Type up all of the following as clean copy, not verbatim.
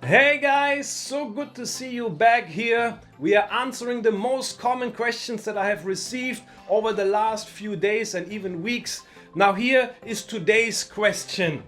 Hey guys, so good to see you back here. We are answering the most common questions that I have received over the last few days and even weeks. Now here is today's question.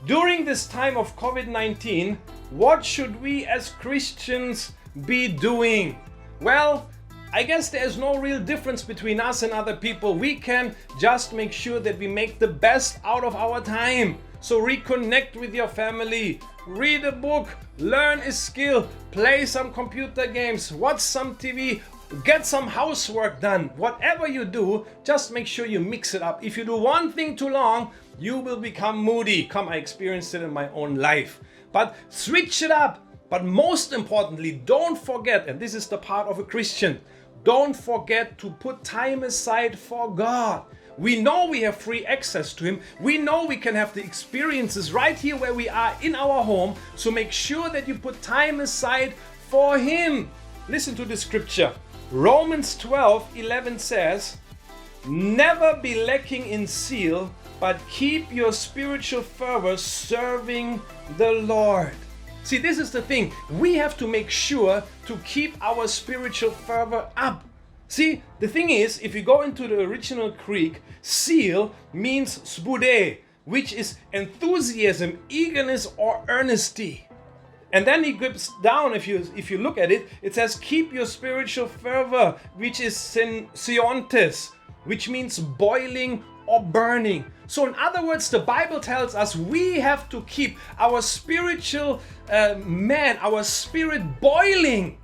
During this time of COVID-19, what should we as Christians be doing? Well, I guess there's no real difference between us and other people. We can just make sure that we make the best out of our time. So reconnect with your family, read a book, learn a skill, play some computer games, watch some TV, get some housework done. Whatever you do, just make sure you mix it up. If you do one thing too long, you will become moody. I experienced it in my own life. But switch it up. But most importantly, don't forget, and this is the part of a Christian, don't forget to put time aside for God. We know we have free access to Him. We know we can have the experiences right here where we are in our home. So make sure that you put time aside for Him. Listen to the scripture. Romans 12:11 says, "Never be lacking in zeal, but keep your spiritual fervor serving the Lord." See, this is the thing. We have to make sure to keep our spiritual fervor up. See, the thing is, if you go into the original Greek, zeal means spude, which is enthusiasm, eagerness, or earnesty. And then he gives down, if you look at it, it says keep your spiritual fervor, which is siontes, which means boiling or burning. So in other words, the Bible tells us we have to keep our spiritual our spirit boiling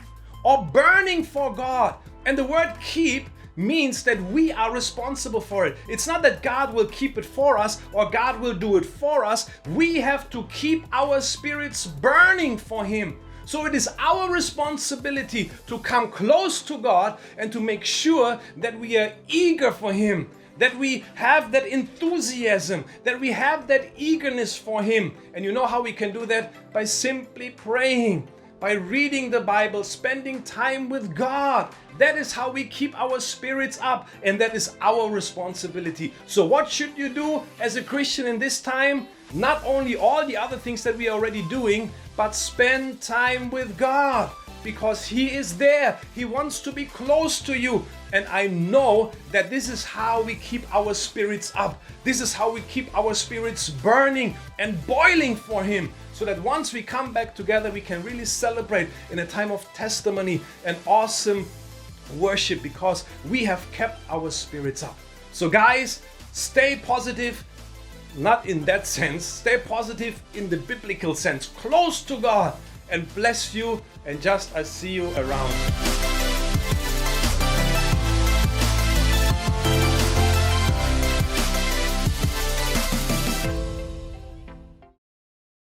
or burning for God. And the word keep means that we are responsible for it. It's not that God will keep it for us or God will do it for us. We have to keep our spirits burning for Him. So it is our responsibility to come close to God and to make sure that we are eager for Him, that we have that enthusiasm, that we have that eagerness for Him. And you know how we can do that? By simply praying, by reading the Bible, spending time with God. That is how we keep our spirits up, and that is our responsibility. So what should you do as a Christian in this time? Not only all the other things that we are already doing, but spend time with God, because He is there. He wants to be close to you. And I know that this is how we keep our spirits up. This is how we keep our spirits burning and boiling for Him, so that once we come back together, we can really celebrate in a time of testimony and awesome worship, because we have kept our spirits up. So guys, stay positive. Not in that sense, stay positive in the biblical sense, close to God, and bless you, and I see you around.